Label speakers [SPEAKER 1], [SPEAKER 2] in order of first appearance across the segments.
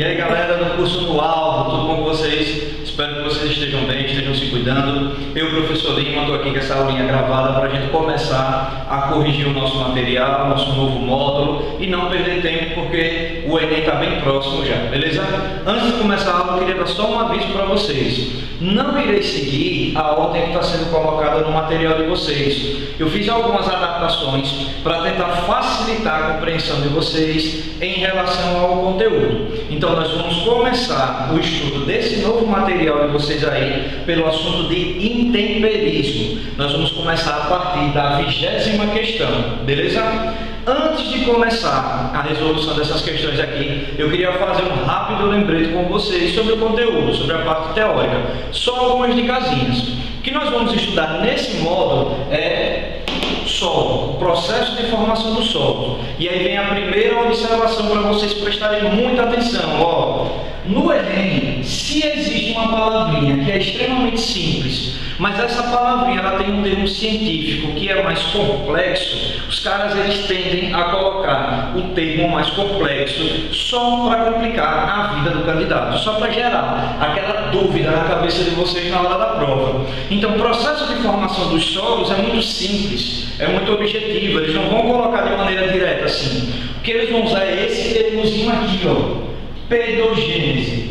[SPEAKER 1] E aí galera do curso no Alvo, tudo bom com vocês? Espero que vocês estejam bem, estejam se cuidando. Eu, professor Lima, estou aqui com essa aulinha gravada para a gente começar a corrigir o nosso material, nosso novo módulo e não perder tempo porque o Enem está bem próximo já, beleza? Antes de começar a aula, eu queria dar só um aviso para vocês. Não irei seguir a ordem que está sendo colocada no material de vocês. Eu fiz algumas adaptações para tentar facilitar a compreensão de vocês em relação ao conteúdo. Então nós vamos começar o estudo desse novo material de vocês aí pelo assunto de intemperismo. Nós vamos começar a partir da 20ª questão, beleza? Antes de começar a resolução dessas questões aqui, eu queria fazer um rápido lembrete com vocês sobre o conteúdo, sobre a parte teórica. Só algumas dicasinhas. O que nós vamos estudar nesse módulo é solo, o processo de formação do solo. E aí vem a primeira observação para vocês prestarem muita atenção. Ó, no Enem, se existe uma palavrinha que é extremamente simples, mas essa palavrinha ela tem um termo científico que é mais complexo, os caras eles tendem a colocar o termo mais complexo só para complicar a vida do candidato, só para gerar aquela dúvida na cabeça de vocês na hora da prova. Então, o processo de formação dos solos é muito simples, é muito objetivo, eles não vão colocar de maneira direta assim. O que eles vão usar é esse termozinho aqui, ó, pedogênese.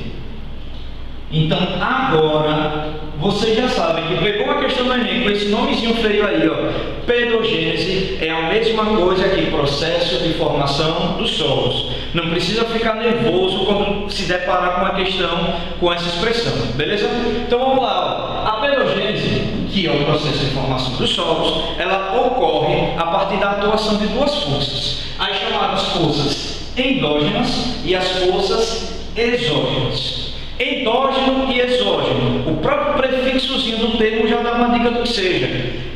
[SPEAKER 1] Então, agora, vocês já sabem que pegou uma questão do Enem com esse nomezinho feio aí, ó, pedogênese, é a mesma coisa que processo de formação dos solos. Não precisa ficar nervoso quando se deparar com uma questão com essa expressão, beleza? Então vamos lá, ó. A pedogênese, que é o processo de formação dos solos, ela ocorre a partir da atuação de duas forças, as chamadas forças endógenas e as forças exógenas. Endógeno e exógeno, o próprio prefixozinho do termo já dá uma dica do que seja.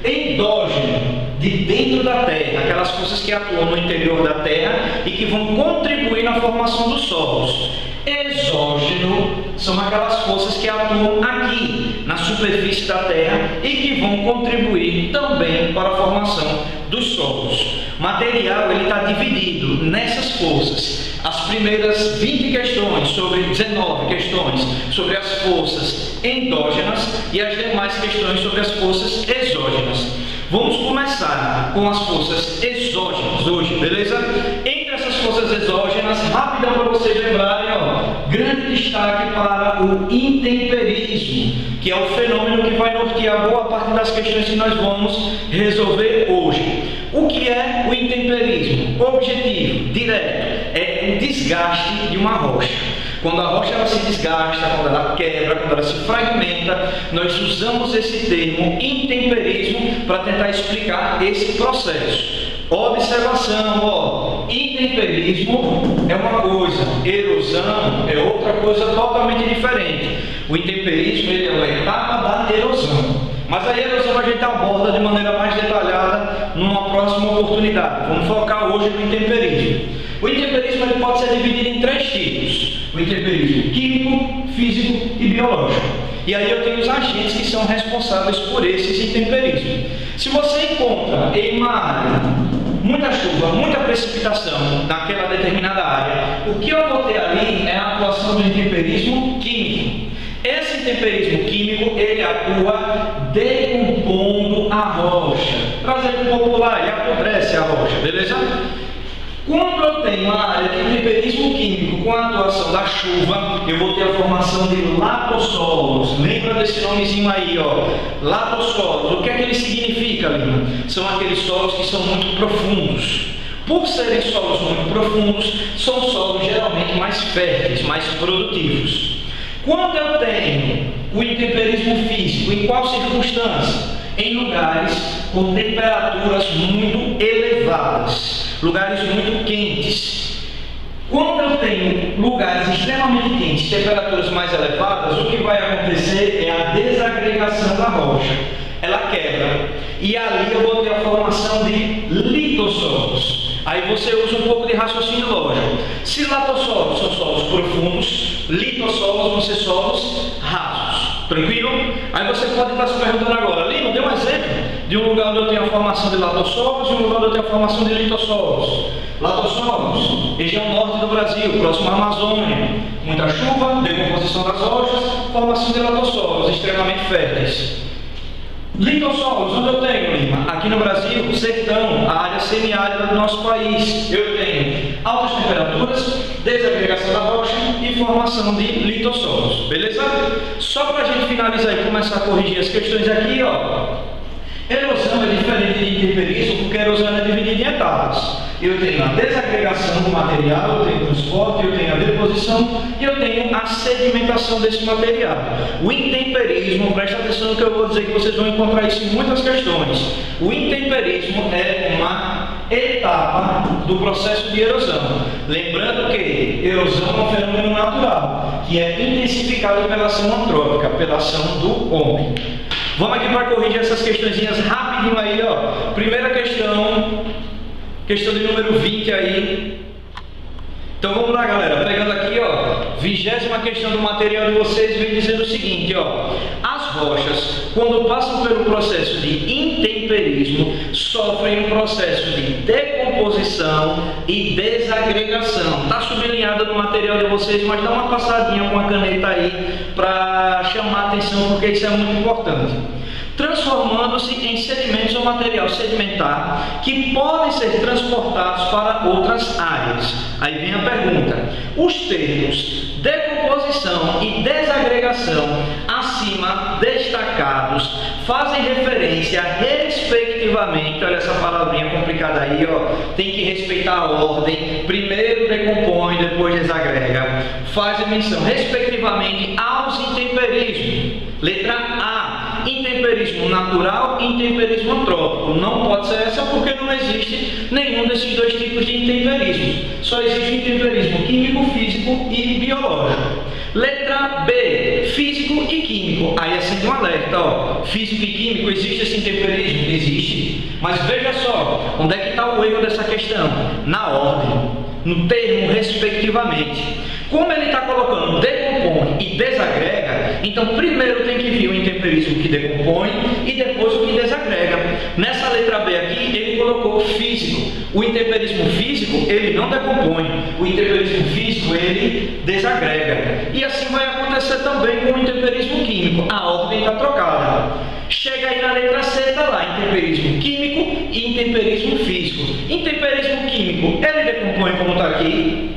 [SPEAKER 1] Endógeno, de dentro da terra, aquelas forças que atuam no interior da terra e que vão contribuir na formação dos solos. Exógeno são aquelas forças que atuam aqui, na superfície da terra e que vão contribuir também para a formação dos solos. O material está dividido nessas forças. As primeiras 20 questões, sobre 19 questões, sobre as forças endógenas e as demais questões sobre as forças exógenas. Vamos começar com as forças exógenas hoje, beleza? Entre essas forças exógenas, rapidão para vocês lembrarem, ó, grande destaque para o intemperismo, que é o fenômeno que vai nortear boa parte das questões que nós vamos resolver hoje. O que é o intemperismo? Objetivo, direto, é o desgaste de uma rocha. Quando a rocha ela se desgasta, quando ela quebra, quando ela se fragmenta, nós usamos esse termo intemperismo para tentar explicar esse processo. Observação, ó, intemperismo é uma coisa, erosão é outra coisa totalmente diferente. O intemperismo ele é uma etapa da erosão. Mas a erosão a gente aborda de maneira mais detalhada numa próxima oportunidade. Vamos focar hoje no intemperismo. O intemperismo ele pode ser dividido em 3 tipos. O intemperismo químico, físico e biológico. E aí eu tenho os agentes que são responsáveis por esses intemperismos. Se você encontra em uma área muita chuva, muita precipitação naquela determinada área, o que eu vou ter ali é a atuação do intemperismo químico. Esse intemperismo químico, ele atua decompondo a rocha. Trazendo um popular, ele apodrece a rocha, beleza? Quando eu tenho uma área de intemperismo químico com a atuação da chuva, eu vou ter a formação de latossolos. Lembra desse nomezinho aí, ó? Latossolos. O que é que ele significa, Lima? São aqueles solos que são muito profundos. Por serem solos muito profundos, são solos geralmente mais férteis, mais produtivos. Quando eu tenho o intemperismo físico, em qual circunstância? Em lugares com temperaturas muito elevadas, lugares muito quentes. Quando eu tenho lugares extremamente quentes, temperaturas mais elevadas, o que vai acontecer é a desagregação da rocha. Ela quebra. E ali eu vou ter a formação de litossolos. Aí você usa um pouco de raciocínio lógico. Se latossolos são solos profundos, litossolos vão ser solos rasos. Tranquilo? Aí você pode estar se perguntando agora, Lima, dê um exemplo de um lugar onde eu tenho a formação de latossolos e um lugar onde eu tenho a formação de litossolos. Latossolos, região norte do Brasil, próximo à Amazônia. Muita chuva, decomposição das rochas, formação de latossolos extremamente férteis. Litossolos, onde eu tenho, Lima? Aqui no Brasil, sertão, a área semiárida do nosso país. Eu tenho altas temperaturas, desagregação da rocha e formação de litossolos. Beleza? Só para a gente finalizar e começar a corrigir as questões aqui, ó. Erosão é diferente de intemperismo porque a erosão é dividida em etapas. Eu tenho a desagregação do material, eu tenho o transporte, eu tenho a deposição e eu tenho a sedimentação desse material. O intemperismo, presta atenção no que eu vou dizer, que vocês vão encontrar isso em muitas questões. O intemperismo é uma etapa do processo de erosão. Lembrando que erosão é um fenômeno natural, que é intensificado pela ação antrópica, pela ação do homem. Vamos aqui para corrigir essas questõezinhas rapidinho aí, ó. Primeira questão de número 20 aí. Então vamos lá, galera. Pegando aqui, ó, 20ª questão do material de vocês, vem dizendo o seguinte, ó. As rochas, quando passam pelo processo de intemperismo, sofrem um processo de decomposição e desagregação. Está sublinhada no material de vocês, mas dá uma passadinha com a caneta aí para chamar a atenção, porque isso é muito importante. Transformando-se em sedimentos ou material sedimentar que podem ser transportados para outras áreas. Aí vem a pergunta: os termos decomposição e desagregação acima destacados fazem referência respectivamente, olha essa palavrinha complicada aí, ó, tem que respeitar a ordem, primeiro decompõe, depois desagrega, faz menção respectivamente aos intemperismos. Letra A, intemperismo natural e intemperismo antrópico. Não pode ser essa porque não existe nenhum desses dois tipos de intemperismo. Só existe o intemperismo químico, físico e biológico. Letra B, físico e químico. Aí acende um alerta, ó. Físico e químico, existe esse intemperismo? Existe. Mas veja só, onde é que está o erro dessa questão? Na ordem, no termo respectivamente. Como ele está colocando decompõe e desagrega, então primeiro tem que vir o intemperismo que decompõe e depois o que desagrega. Nessa letra B aqui, ele colocou físico. O intemperismo físico, ele não decompõe. O intemperismo físico, ele desagrega. E assim vai acontecer também com o intemperismo químico. A ordem está trocada. Chega aí na letra C, está lá, intemperismo químico e intemperismo físico. Intemperismo químico, ele decompõe como está aqui.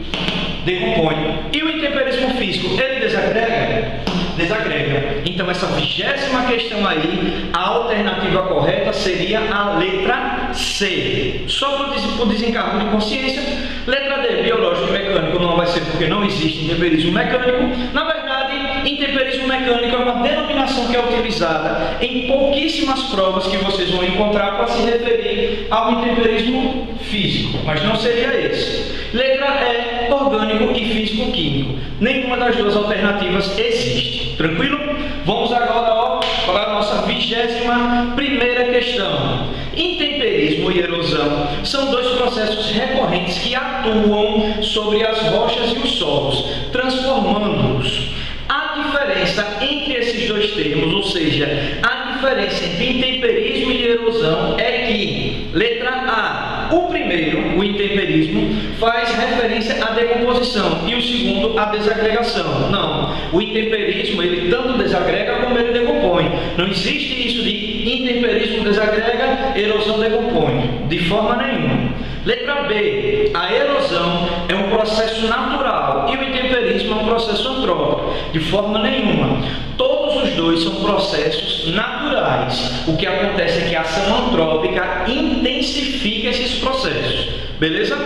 [SPEAKER 1] Decompõe. E o intemperismo físico, ele desagrega? Desagrega. Então essa 20ª questão aí, a alternativa correta seria a letra C. Só por desencargo de consciência. Letra D, biológico e mecânico, não vai ser porque não existe intemperismo mecânico. Na verdade, intemperismo mecânico é uma denominação que é utilizada em pouquíssimas provas que vocês vão encontrar para se referir ao intemperismo físico, mas não seria esse. Letra E, orgânico e físico-químico. Nenhuma das duas alternativas existe. Tranquilo? Vamos agora, ó, para a nossa 21ª questão. Intemperismo e erosão são dois processos recorrentes que atuam sobre as rochas e os solos, transformando-os. A diferença entre esses dois termos, ou seja, a diferença entre intemperismo e erosão é que, letra A, o primeiro, o intemperismo, faz referência à decomposição e o segundo à desagregação. Não, o intemperismo, ele tanto desagrega como ele decompõe. Não existe isso de intemperismo desagrega, erosão decompõe, de forma nenhuma. Letra B, a erosão é um processo natural e o intemperismo é um processo antrópico, de forma nenhuma. Todos os dois são processos naturais. O que acontece é que a ação antrópica intensifica esses processos. Beleza?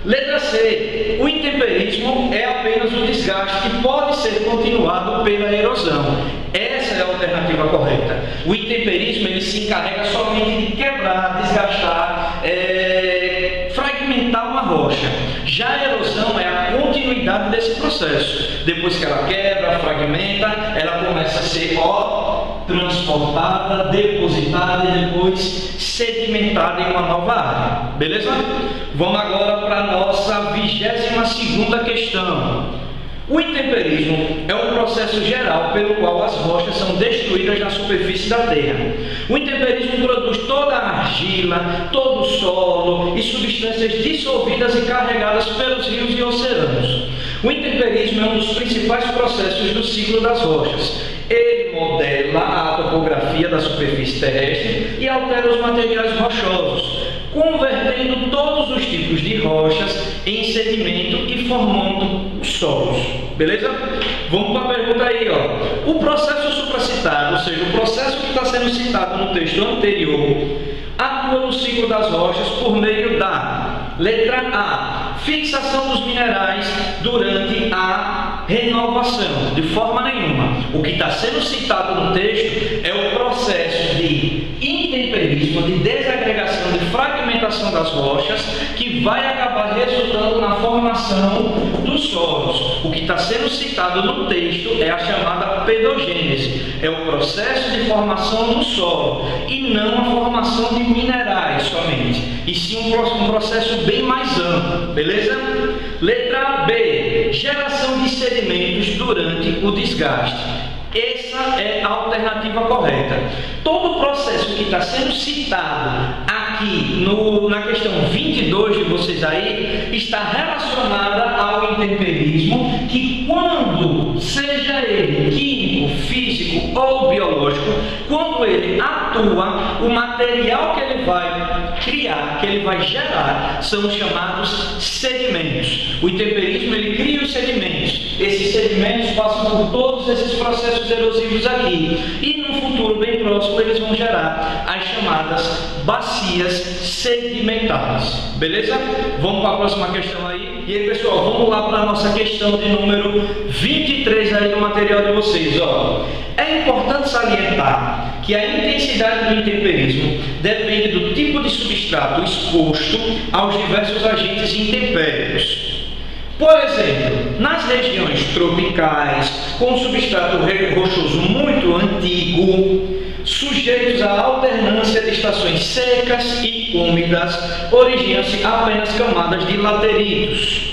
[SPEAKER 1] Letra C, o intemperismo é apenas um desgaste que pode ser continuado pela erosão. Essa é a alternativa correta. O intemperismo, ele se encarrega somente de quebrar, desgastar, fragmentar uma rocha. Já a erosão é a continuidade desse processo. Depois que ela quebra, fragmenta, ela começa a ser transportada, depositada e depois sedimentada em uma nova área. Beleza? Vamos agora para a nossa 22ª questão. O intemperismo é um processo geral pelo qual as rochas são destruídas na superfície da Terra. O intemperismo produz toda a argila, todo o solo e substâncias dissolvidas e carregadas pelos rios e oceanos. O intemperismo é um dos principais processos do ciclo das rochas. Ele modela a topografia da superfície terrestre e altera os materiais rochosos, convertendo todos os tipos de rochas em sedimento e formando os solos. Beleza? Vamos para a pergunta aí, ó. O processo supracitado, ou seja, o processo que está sendo citado no texto anterior, atua no ciclo das rochas por meio da letra A, fixação dos minerais durante a renovação. De forma nenhuma. O que está sendo citado no texto é o processo de intemperismo, de desagregação, de fragmentação das rochas, que vai acabar resultando na formação dos solos. O que está sendo citado no texto é a chamada pedogênese. É o processo de formação do solo e não a formação de minerais somente, e sim um processo bem mais amplo, beleza? Letra B, geração de sedimentos durante o desgaste. Essa é a alternativa correta. Todo o processo que está sendo citado aqui na questão 22 de vocês aí está relacionada ao intemperismo, que quando, seja ele químico, físico ou biológico, quando ele atua, o material que ele vai criar, que ele vai gerar, são os chamados sedimentos. O intemperismo, ele cria os sedimentos. Esses sedimentos passam por todos esses processos erosivos aqui, e no futuro bem próximo eles vão gerar as chamadas bacias sedimentares. Beleza? Vamos para a próxima questão aí. E aí, pessoal, vamos lá para a nossa questão de número 23 aí do material de vocês, ó. É importante salientar que a intensidade do intemperismo depende do tipo de substrato exposto aos diversos agentes intempéricos. Por exemplo, nas regiões tropicais, com substrato rochoso muito antigo, sujeitos à alternância de estações secas e úmidas, originam-se apenas camadas de lateritos.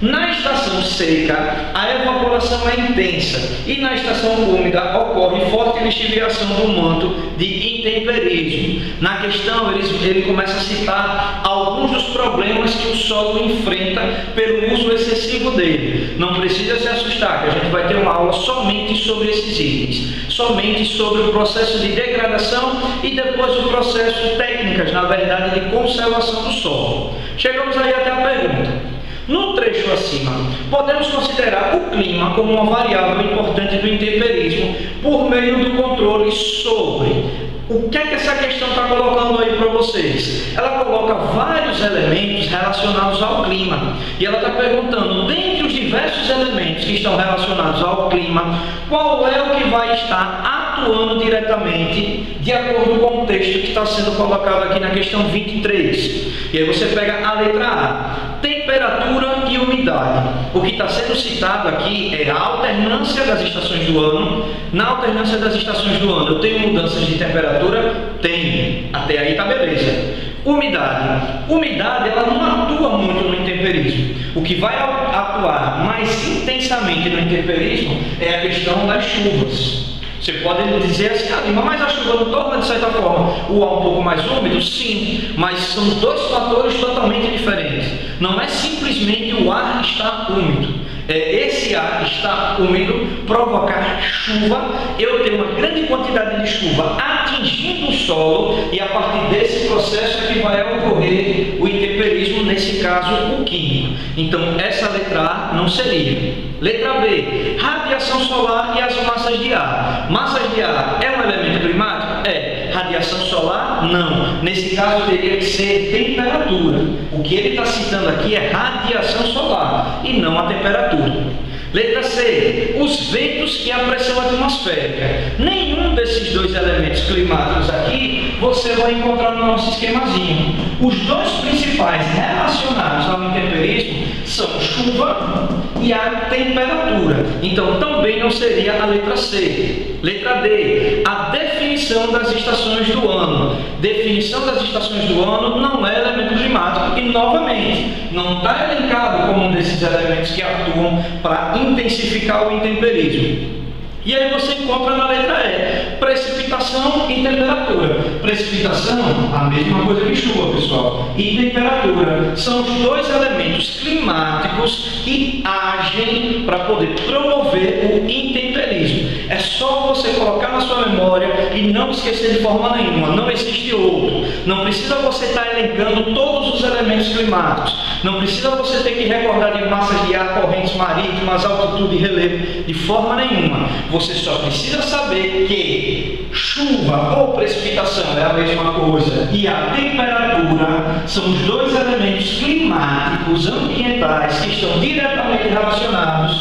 [SPEAKER 1] Na estação seca, a evaporação é intensa e na estação úmida ocorre forte lixiviação do manto de intemperismo. Na questão, ele começa a citar alguns dos problemas que o solo enfrenta pelo uso excessivo dele. Não precisa se assustar, que a gente vai ter uma aula somente sobre esses itens, somente sobre o processo de degradação e depois o processo técnicas, na verdade, de conservação do solo. Chegamos aí até a pergunta. No trecho acima, podemos considerar o clima como uma variável importante do intemperismo por meio do controle sobre. O que é que essa questão está colocando aí para vocês? Ela coloca vários elementos relacionados ao clima. E ela está perguntando, dentre os diversos elementos que estão relacionados ao clima, qual é o que vai estar atuando diretamente de acordo com o texto que está sendo colocado aqui na questão 23. E aí você pega a letra A. Temperatura e umidade. O que está sendo citado aqui é a alternância das estações do ano. Na alternância das estações do ano, eu tenho mudanças de temperatura? Tenho. Até aí está beleza. Umidade. Umidade, ela não atua muito no intemperismo. O que vai atuar mais intensamente no intemperismo é a questão das chuvas. Você pode dizer assim, mas a chuva não torna, de certa forma, o ar um pouco mais úmido? Sim, mas são dois fatores totalmente diferentes. Não é simplesmente o ar estar úmido. É esse ar estar úmido provocar chuva, eu tenho uma grande quantidade de chuva atingindo o solo, e a partir desse processo é que vai ocorrer o intemperismo, nesse caso o químico. Então essa letra A não seria. Letra B, radiação solar e as massas de ar. Massas de ar é um elemento climático? É. Radiação solar? Não. Nesse caso teria que ser temperatura. O que ele está citando aqui é radiação solar e não a temperatura. Letra C, os ventos e a pressão atmosférica. Nenhum desses dois elementos climáticos aqui você vai encontrar no nosso esquemazinho. Os dois principais relacionados ao intemperismo são chuva e a temperatura. Então, também não seria a letra C. Letra D, a definição das estações do ano. Definição das estações do ano não é elemento climático e, novamente, não está elencado como um desses elementos que atuam para intensificar o intemperismo. E aí você encontra na letra E, precipitação e temperatura. Precipitação, a mesma coisa que chuva, pessoal. E temperatura são os dois elementos climáticos que agem para poder promover o intemperismo. É só você colocar na sua memória e não esquecer de forma nenhuma. Não existe outro. Não precisa você estar elencando todos os elementos climáticos. Não precisa você ter que recordar de massas de ar, correntes marítimas, altitude e relevo, de forma nenhuma. Você só precisa saber que chuva ou precipitação é a mesma coisa e a temperatura são os dois elementos climáticos ambientais que estão diretamente relacionados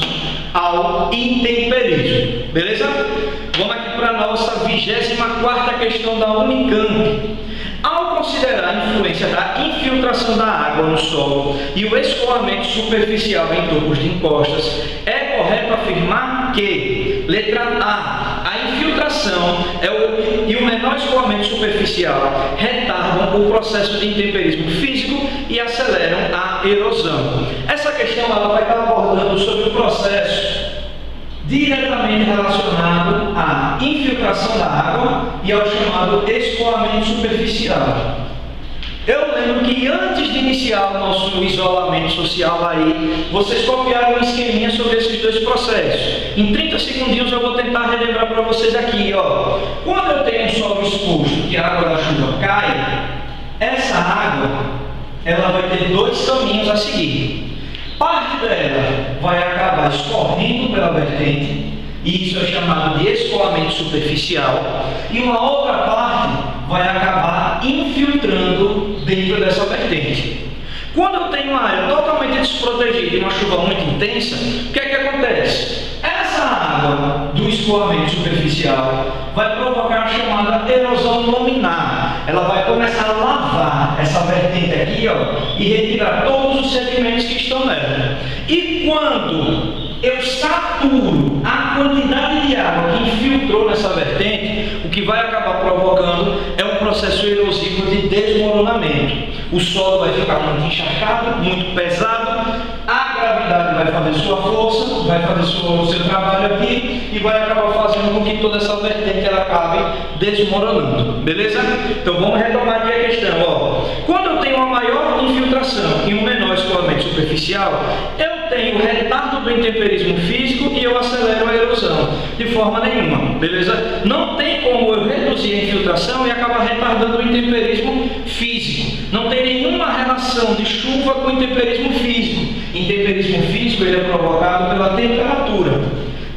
[SPEAKER 1] ao intemperismo. Beleza? Vamos aqui para a nossa 24ª questão da Unicamp. Ao considerar a influência da infiltração da água no solo e o escoamento superficial em tubos de encostas, é correto afirmar que, letra A infiltração e o menor escoamento superficial retardam o processo de intemperismo físico e aceleram a erosão. Essa questão ela vai estar abordando sobre o processo diretamente relacionado à infiltração da água e ao chamado escoamento superficial. Eu lembro que antes de iniciar o nosso isolamento social aí, vocês copiaram um esqueminha sobre esses dois processos. Em 30 segundinhos eu vou tentar relembrar para vocês aqui, ó. Quando eu tenho um solo exposto que a água da chuva cai, essa água ela vai ter dois caminhos a seguir. Parte dela vai acabar escorrendo pela vertente, e isso é chamado de escoamento superficial, e uma outra parte vai acabar infiltrando dentro dessa vertente. Quando eu tenho uma área totalmente desprotegida e uma chuva muito intensa, o que é que acontece? Essa água do escoamento superficial vai provocar a chamada erosão laminar. Ela vai começar a lavar essa vertente aqui, ó, e retirar todos os sedimentos que estão nela. E quando eu saturo a quantidade de água que infiltrou nessa vertente, o que vai acabar provocando é um processo erosivo de desmoronamento. O solo vai ficar muito encharcado, muito pesado, a gravidade vai fazer sua força, vai fazer o seu trabalho aqui e vai acabar fazendo com que toda essa vertente ela acabe desmoronando. Beleza? Então vamos retomar aqui a questão. Ó. Quando eu tenho uma maior infiltração e um menor escoamento superficial, eu tenho o retardo do intemperismo físico e eu acelero a erosão. De forma nenhuma. Beleza? Não tem como eu reduzir a infiltração e acabar retardando o intemperismo físico. Não tem nenhuma relação de chuva com intemperismo físico. Intemperismo físico ele é provocado pela temperatura.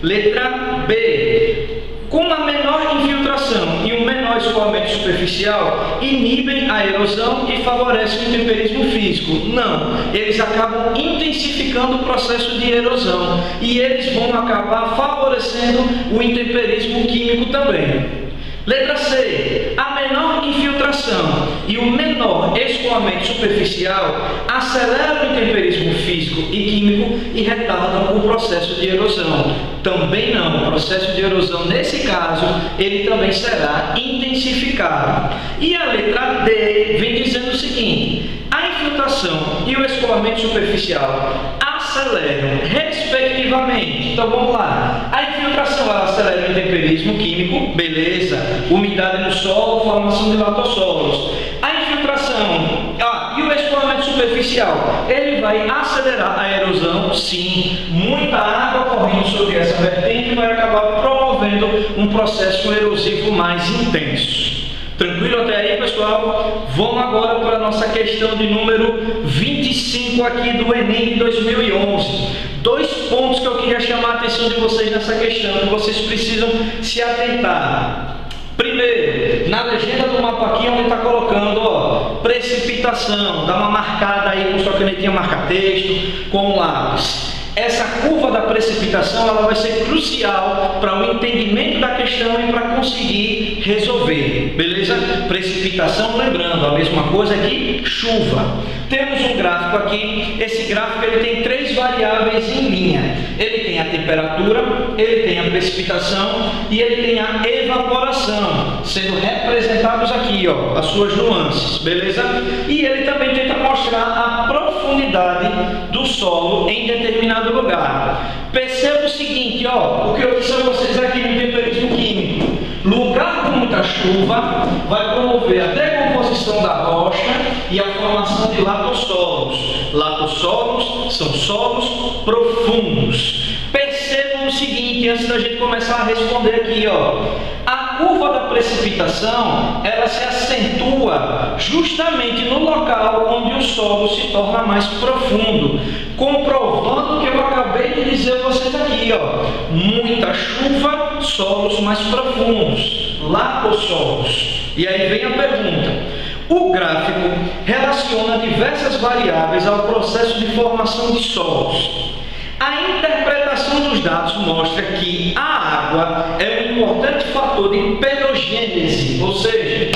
[SPEAKER 1] Letra B. Com uma menor infiltração e um menor escoamento superficial, inibem a erosão e favorecem o intemperismo físico. Não, eles acabam intensificando o processo de erosão e eles vão acabar favorecendo o intemperismo químico também. Letra C. A menor infiltração e o menor escoamento superficial aceleram o intemperismo físico e químico e retardam o processo de erosão. Também não. O processo de erosão, nesse caso, ele também será intensificado. E a letra D vem dizendo o seguinte: a infiltração e o escoamento superficial aceleram respectivamente. Então vamos lá. A infiltração ela acelera o intemperismo químico, beleza. Umidade no solo, formação de latossolos. A infiltração e o escoamento superficial, ele vai acelerar a erosão, sim. Muita água correndo sobre essa vertente vai acabar promovendo um processo erosivo mais intenso. Tranquilo até aí, pessoal? Vamos agora para a nossa questão de número 25 aqui do Enem de 2011. Dois pontos que eu queria chamar a atenção de vocês nessa questão, que vocês precisam se atentar. Primeiro, na legenda do mapa aqui, onde está colocando, ó, precipitação, dá uma marcada aí com sua canetinha marca-texto, com um lápis. essa curva da precipitação ela vai ser crucial para o entendimento da questão e para conseguir resolver, beleza? Precipitação, lembrando, a mesma coisa que chuva. Temos um gráfico aqui, esse gráfico ele tem 3 variáveis em linha. Ele tem a temperatura, ele tem a precipitação e ele tem a evaporação, sendo representados aqui, ó, as suas nuances, beleza? E ele também tenta mostrar a profundidade do solo em determinado lugar. Perceba o seguinte, ó, o que eu disse a vocês aqui no temperismo químico. Lugar com muita chuva vai promover a decomposição da rocha e a formação de latossolos. Latossolos são solos profundos. Percebam o seguinte, antes da gente começar a responder aqui, ó. A curva da precipitação, ela se acentua justamente no local onde o solo se torna mais profundo, comprovando o que eu acabei de dizer a vocês aqui, ó. Muita chuva, solos mais profundos, latossolos. E aí vem a pergunta. O gráfico relaciona diversas variáveis ao processo de formação de solos. A interpretação dos dados mostra que a água é um importante fator de pedogênese, ou seja,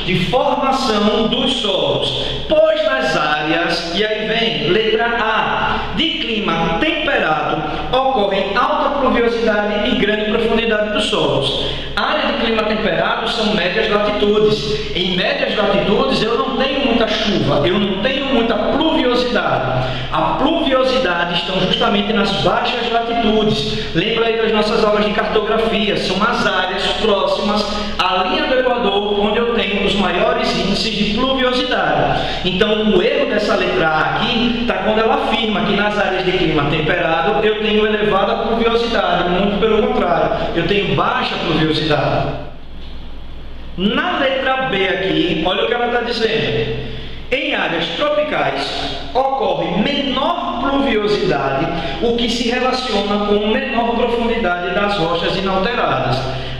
[SPEAKER 1] de formação dos solos, pois nas áreas, e aí vem letra A, de clima temperado, ocorrem alta pluviosidade e grande profundidade dos solos. A área de clima temperado são médias latitudes. Em médias latitudes eu não tenho muita chuva, eu não tenho muita pluviosidade. A pluviosidade estão justamente nas baixas latitudes. Lembra aí das nossas aulas de cartografia, são as áreas próximas à linha do Equador onde eu tenho os maiores índices de pluviosidade. Então o erro dessa letra A aqui está quando ela afirma que nas áreas de clima temperado eu tenho elevada pluviosidade, muito pelo contrário, eu tenho baixa pluviosidade. Na letra B aqui, olha o que ela está dizendo. Em áreas tropicais ocorre menor pluviosidade, o que se relaciona com menor profundidade das rochas inalteradas.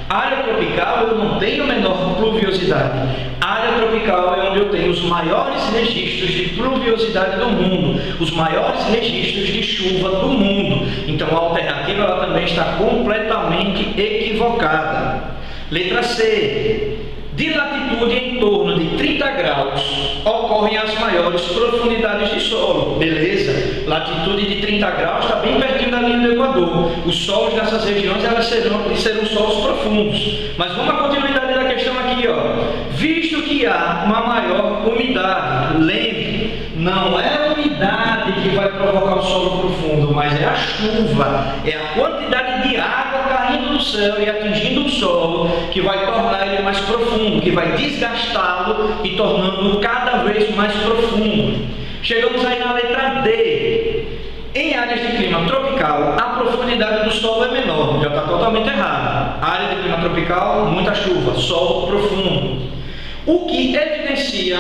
[SPEAKER 1] Área tropical eu não tenho menor pluviosidade. Área tropical é onde eu tenho os maiores registros de pluviosidade do mundo, os maiores registros de chuva do mundo. Então a alternativa ela também está completamente equivocada. Letra C. De latitude em torno de 30 graus ocorrem as maiores profundidades de solo. Beleza? Latitude de 30 graus está bem pertinho da linha do Equador. Os solos nessas regiões elas serão solos profundos. Mas vamos à continuidade da questão aqui, ó. Visto que há uma maior umidade, lembre, não é a umidade que vai provocar o solo profundo, mas é a chuva, é a quantidade de água caindo do céu e atingindo o solo que vai tornar ele mais profundo, que vai desgastá-lo e tornando-o cada vez mais profundo. Chegamos aí na letra D. Em áreas de clima tropical, a profundidade do solo é menor, já está totalmente errado. Área de clima tropical, muita chuva, solo profundo. O que evidencia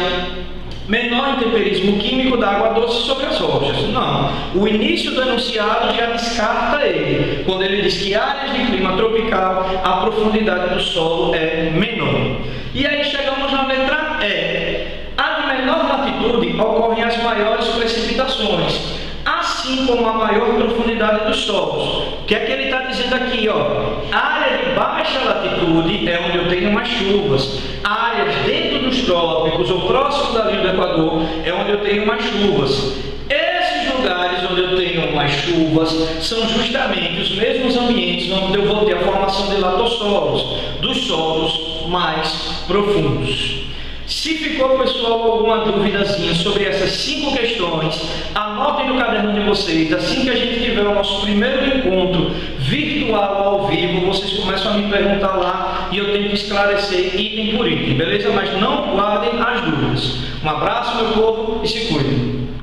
[SPEAKER 1] menor intemperismo químico da água doce sobre as rochas. Não, o início do enunciado já descarta ele, quando ele diz que áreas de clima tropical, a profundidade do solo é menor. E aí chegamos na letra E. A de menor latitude ocorrem as maiores precipitações, assim como a maior profundidade dos solos. O que é que ele está dizendo aqui, ó? A área de baixa latitude é onde eu tenho mais chuvas. Áreas dentro dos trópicos ou próximo da linha do Equador é onde eu tenho mais chuvas. Esses lugares onde eu tenho mais chuvas são justamente os mesmos ambientes onde eu vou ter a formação de latossolos, dos solos mais profundos. Se ficou, pessoal, alguma duvidazinha sobre essas 5 questões, anotem no caderno de vocês. Assim que a gente tiver o nosso primeiro encontro virtual ao vivo, vocês começam a me perguntar lá e eu tento esclarecer item por item, beleza? Mas não guardem as dúvidas. Um abraço, meu povo, e se cuidem.